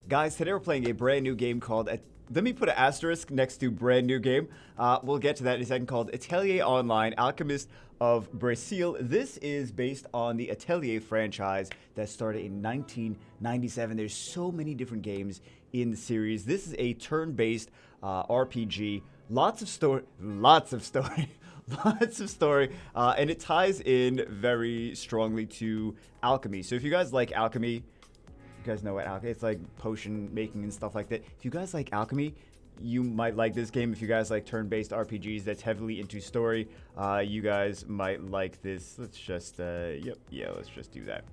Guys, today we're playing a brand new game called... Let me put an asterisk next to brand new game. We'll get to that in a second, called Atelier Online, Alchemist of Brazil. This is based on the Atelier franchise that started in 1997. There's so many different games in the series. This is a turn-based RPG. Lots of story, lots of story, and it ties in very strongly to alchemy. So if you guys like alchemy, you guys know what alchemy, it's like potion making and stuff like that. If you guys like alchemy, you might like this game. If you guys like turn-based RPGs that's heavily into story, you guys might like this. Let's just, let's just do that.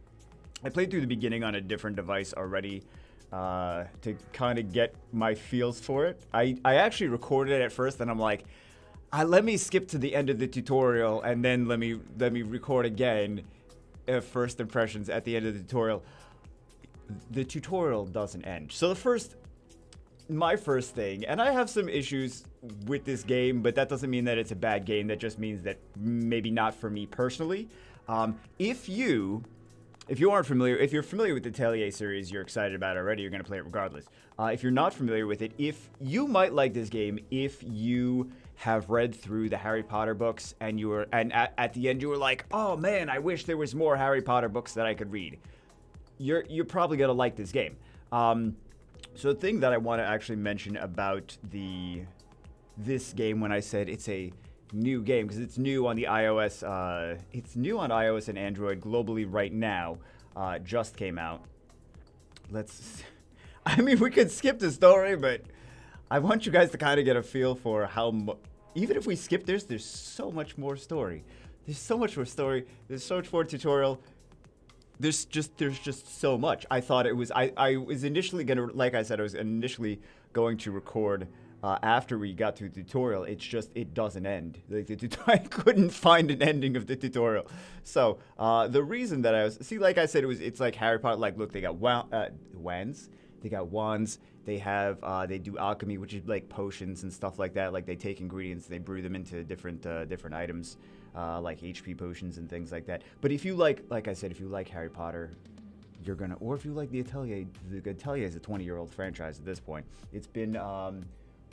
I played through the beginning on a different device already to kind of get my feels for it. I actually recorded it at first, and I'm like, let me skip to the end of the tutorial, and then let me record again first impressions at the end of the tutorial. The tutorial doesn't end. So my first thing, and I have some issues with this game, but that doesn't mean that it's a bad game. That just means that maybe not for me personally. If you're familiar with the Atelier series, you're excited about it already, you're going to play it regardless. If you're not familiar with it, if you might like this game, if you have read through the Harry Potter books and at the end you were like, oh man, I wish there was more Harry Potter books that I could read, you're probably going to like this game. So the thing that I want to actually mention about this game, when I said it's a new game, because it's new on the iOS, and Android globally right now, just came out. We could skip the story, but I want you guys to kind of get a feel for how even if we skip this, there's so much more story. There's so much more story. There's so much more tutorial. There's just so much. I thought it was, I was initially gonna, like I said, I was initially going to record after we got through the tutorial. It doesn't end. I couldn't find an ending of the tutorial. So the reason that like I said, it's like Harry Potter. Like, look, they got wands. They got wands. They have they do alchemy, which is like potions and stuff like that. Like, they take ingredients, they brew them into different items, like HP potions and things like that. But if you like I said, if you like Harry Potter, or if you like the Atelier is a 20-year-old franchise at this point. It's been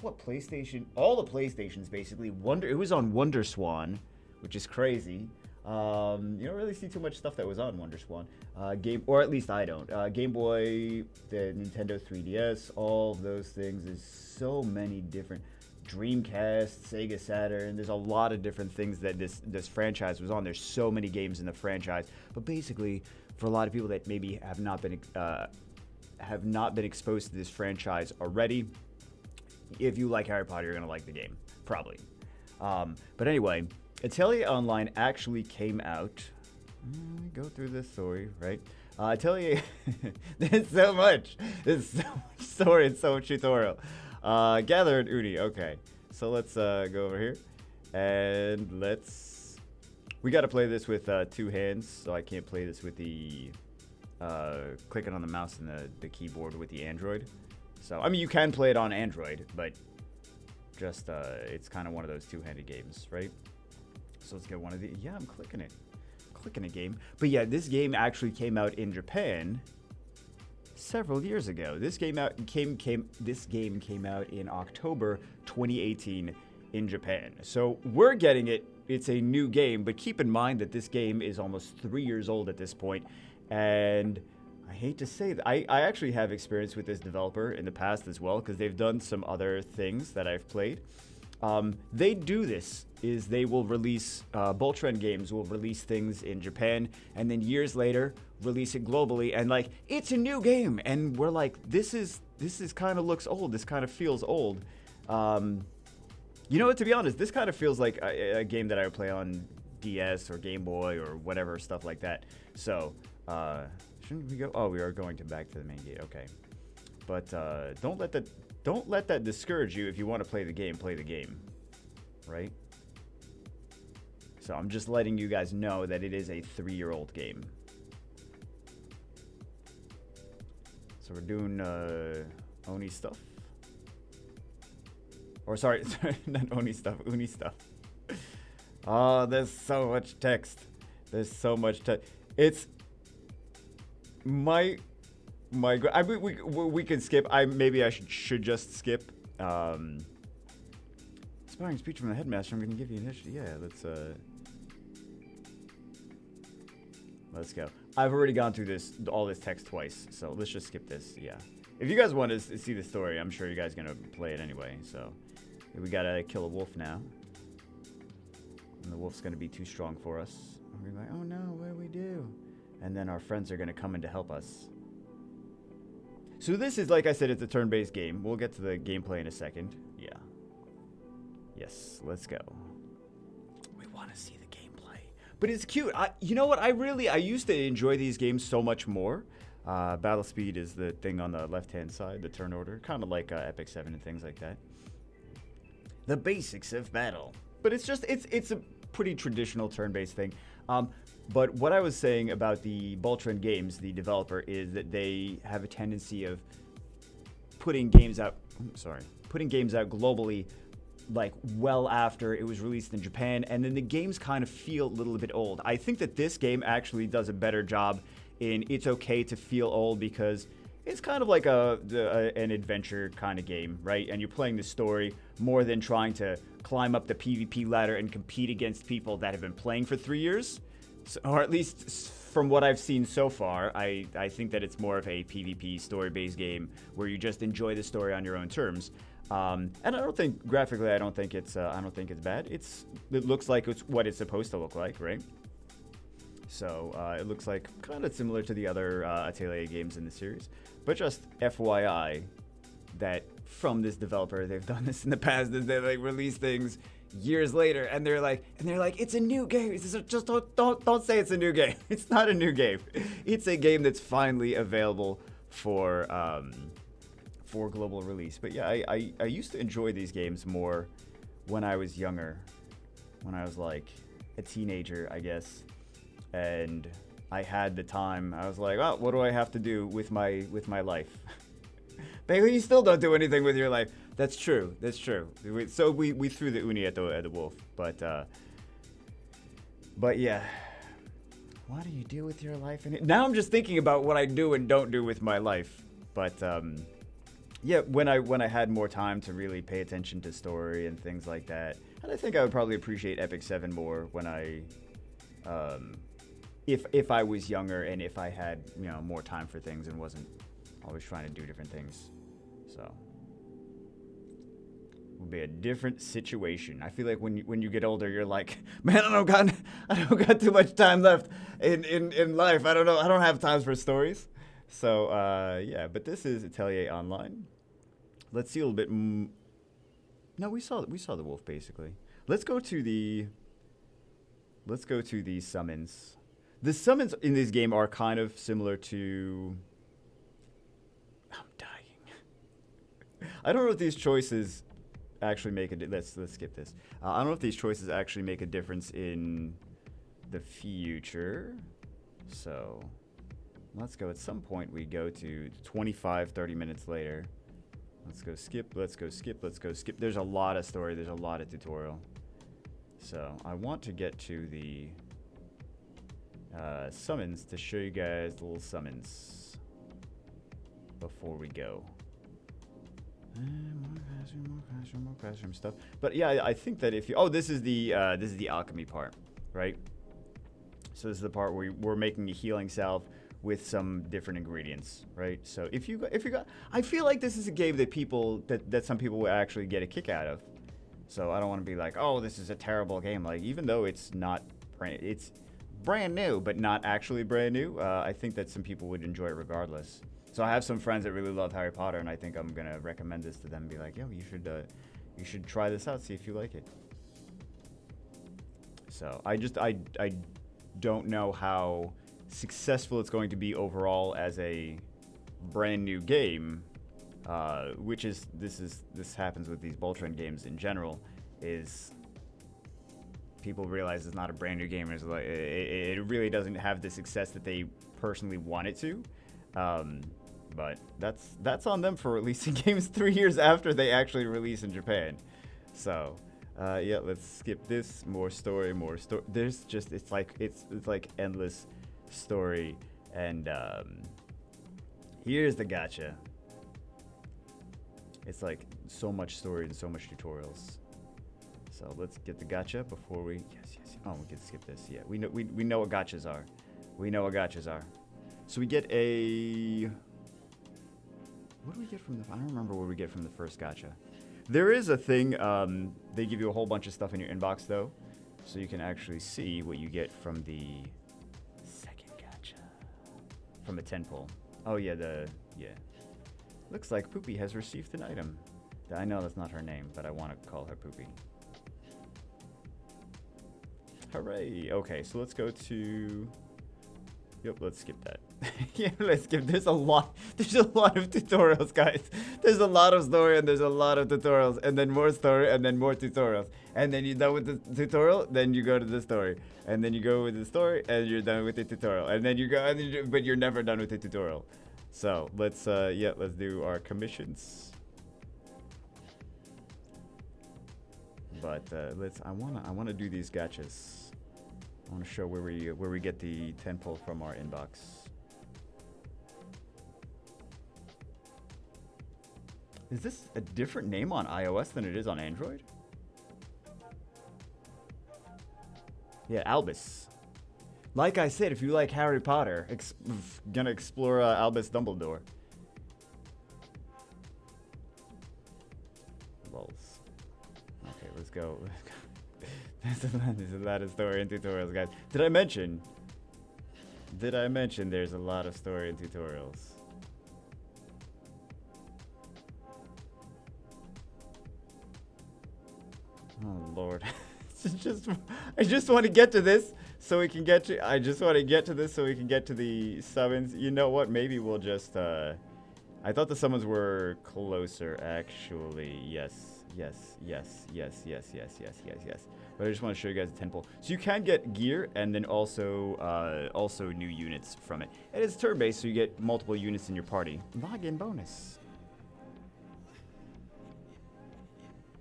PlayStation? All the PlayStations basically. It was on WonderSwan, which is crazy. You don't really see too much stuff that was on WonderSwan. Or at least I don't. Game Boy, the Nintendo 3DS, all of those things. There's so many different. Dreamcast, Sega Saturn. There's a lot of different things that this franchise was on. There's so many games in the franchise. But basically, for a lot of people that maybe have not been exposed to this franchise already, if you like Harry Potter, you're gonna like the game, probably. But anyway, Atelier Online actually came out. Go through this story, right? Atelier, there's so much story and so much tutorial. Gather and Uni. Okay, so let's go over here, and we got to play this with 2 hands, so I can't play this with the clicking on the mouse and the keyboard with the Android. So, I mean, you can play it on Android, but just, it's kind of one of those two-handed games, right? So let's get one of the, yeah, I'm clicking it. Clicking a game. But yeah, this game actually came out in Japan several years ago. This game came out in October 2018 in Japan. So we're getting it. It's a new game, but keep in mind that this game is almost 3 years old at this point, and I hate to say that. I actually have experience with this developer in the past as well, because they've done some other things that I've played. They do this, is they will release, Boltren Games will release things in Japan, and then years later, release it globally, and like, it's a new game, and we're like, this is kind of looks old, this kind of feels old. You know what, to be honest, this kind of feels like a game that I would play on DS or Game Boy or whatever, stuff like that. So, shouldn't we go? Oh, we are going back to the main gate. Okay, but don't let that discourage you. If you want to play the game, right? So I'm just letting you guys know that it is a 3-year-old game. So we're doing Oni stuff. Or sorry, not Oni stuff, Uni stuff. Oh, there's so much text. There's so much text. It's my My God, I mean, we can skip. Maybe I should just skip. Inspiring speech from the headmaster. I'm going to give you an initiative. Yeah, let's go. I've already gone through all this text twice, so let's just skip this. Yeah. If you guys want to see the story, I'm sure you guys are going to play it anyway. So we got to kill a wolf now. And the wolf's going to be too strong for us. And we're like, oh no, what do we do? And then our friends are going to come in to help us. So this is, like I said, it's a turn-based game. We'll get to the gameplay in a second. Yeah. Yes, let's go. We want to see the gameplay. But it's cute. You know what? I used to enjoy these games so much more. Battle speed is the thing on the left-hand side, the turn order. Kind of like Epic 7 and things like that. The basics of battle. But it's a pretty traditional turn-based thing. But what I was saying about the Boltron Games, the developer, is that they have a tendency of putting games out globally, like well after it was released in Japan, and then the games kind of feel a little bit old. I think that this game actually does a better job in it's okay to feel old because it's kind of like an adventure kind of game, right? And you're playing the story more than trying to climb up the PvP ladder and compete against people that have been playing for 3 years. So, or at least from what I've seen so far, I think that it's more of a PvP story-based game where you just enjoy the story on your own terms. And I don't think graphically, I don't think it's bad. It looks like it's what it's supposed to look like, right? So it looks like kind of similar to the other Atelier games in the series, but just FYI that from this developer, they've done this in the past. Is they like release things years later, and they're like, it's a new game. Just don't say it's a new game. It's not a new game. It's a game that's finally available for global release. But yeah, I used to enjoy these games more when I was younger, when I was like a teenager, I guess, and I had the time. I was like, oh, what do I have to do with my life? Bailey, you still don't do anything with your life. That's true. That's true. So we threw the uni at the wolf, but yeah. What do you do with your life? Now I'm just thinking about what I do and don't do with my life. But yeah, when I had more time to really pay attention to story and things like that, and I think I would probably appreciate Epic 7 more when I, if I was younger and if I had more time for things and wasn't always trying to do different things. So it would be a different situation. I feel like when you get older, you're like, man, I don't got too much time left in life. I don't know. I don't have time for stories. So yeah, but this is Atelier Online. Let's see a little bit. No, we saw the wolf basically. Let's go to the summons. The summons in this game are kind of similar to. I'm dying. I don't know if these choices actually make a let's skip this. I don't know if these choices actually make a difference in the future. So let's go. At some point we go to 30 minutes later. Let's go skip. There's a lot of story. There's a lot of tutorial. So I want to get to the summons to show you guys the little summons before we go. More classroom stuff. But yeah, I think that if you this is the alchemy part, right? So this is the part where we're making a healing salve with some different ingredients, right? So if you got, I feel like this is a game that some people will actually get a kick out of. So I don't want to be like, oh, this is a terrible game. Like, even though it's brand new, but not actually brand new, I think that some people would enjoy it regardless. So I have some friends that really love Harry Potter, and I think I'm gonna recommend this to them. Be like, yo, you should try this out, see if you like it. So I don't know how successful it's going to be overall as a brand new game, this happens with these Boltron games in general, is people realize it's not a brand new game. It's like it really doesn't have the success that they personally want it to. But that's on them for releasing games 3 years after they actually release in Japan. So yeah, let's skip this. More story. There's just it's like endless story, and Here's the gacha. It's like so much story and so much tutorials. So let's get the gacha before we. Yes. Oh, we can skip this. Yeah, we know what gachas are. We know what gachas are. So we get a. What do we get from the? I don't remember what we get from the first gacha. There is a thing. They give you a whole bunch of stuff in your inbox though, so you can actually see what you get from the second gacha. From a 10 pull. Oh yeah, Looks like Poopy has received an item. I know that's not her name, but I want to call her Poopy. Hooray! Okay, so let's go to. Yep, let's skip that. Yeah, let's skip. There's a lot of tutorials, guys. There's a lot of story and there's a lot of tutorials, and then more story and then more tutorials. And then you're done with the tutorial, then you go to the story. And then you go with the story and you're done with the tutorial. And then you go, but you're never done with the tutorial. So let's let's do our commissions. But I wanna do these gachas. I want to show where we get the 10 pull from our inbox. Is this a different name on iOS than it is on Android? Yeah, Albus. Like I said, if you like Harry Potter, gonna explore Albus Dumbledore. Lols. Okay, let's go. There's a lot of story and tutorials, guys. Did I mention there's a lot of story and tutorials? Oh Lord. I just want to get to this so we can get to the summons. You know what? Maybe we'll just I thought the summons were closer actually. Yes. But I just want to show you guys the 10 pull. So you can get gear and then also new units from it. And it's turn-based, so you get multiple units in your party. Login bonus.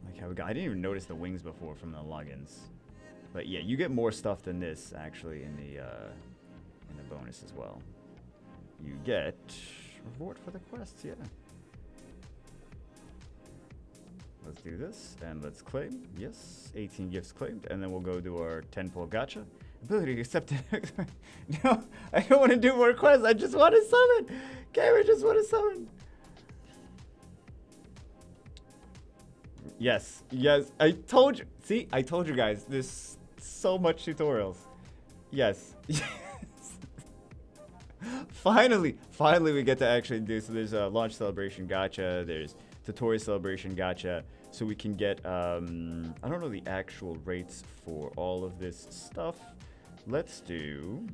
Like how I didn't even notice the wings before from the logins. But yeah, you get more stuff than this actually in the bonus as well. You get reward for the quests, yeah. Let's do this, and let's claim. Yes, 18 gifts claimed, and then we'll go do our 10 pull gacha. Ability accepted. No, I don't want to do more quests. I just want to summon. Okay, we just want to summon. Yes. I told you. See, I told you guys. There's so much tutorials. Yes. Finally, we get to actually do. So there's a launch celebration gacha. There's tutorial celebration gacha, so we can get I don't know the actual rates for all of this stuff. Let's do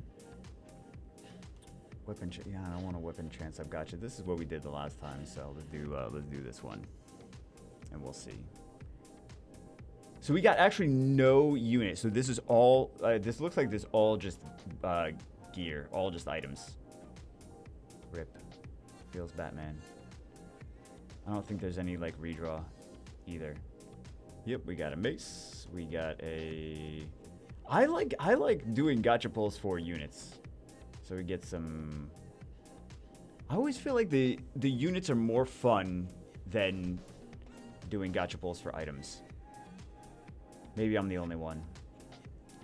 weapon. Yeah, I don't want a weapon chance up gacha. This is what we did the last time, so let's do this one, and we'll see. So we got actually no unit. So this is all. This looks like this all just gear, all just items. Rip. Feels Batman. I don't think there's any like redraw either. Yep, we got a mace. We got a. I like doing gacha pulls for units, so we get some. I always feel like the units are more fun than doing gacha pulls for items. Maybe I'm the only one.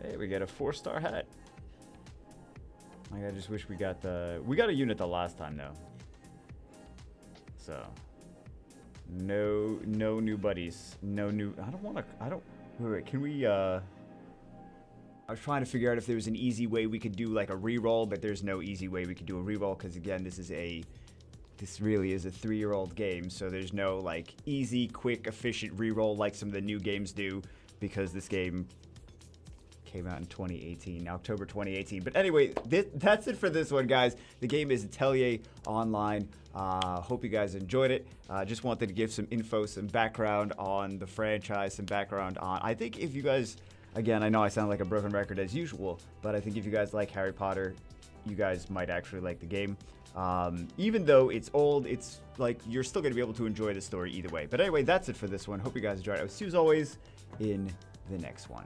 Hey, we got a 4-star hat. Like, I just wish we got a unit the last time though. So. No new buddies. No new. Wait, can we, I was trying to figure out if there was an easy way we could do like a reroll, but there's no easy way we could do a reroll because again, this really is a 3-year-old game, so there's no like easy, quick, efficient reroll like some of the new games do because this game came out in 2018, October 2018. But anyway, that's it for this one, guys. The game is Atelier Online. Hope you guys enjoyed it. Just wanted to give some info, some background on the franchise, some background on. I think if you guys, again, I know I sound like a broken record as usual, but I think if you guys like Harry Potter, you guys might actually like the game. Even though it's old, it's like you're still going to be able to enjoy the story either way. But anyway, that's it for this one. Hope you guys enjoyed it. I'll see you as always in the next one.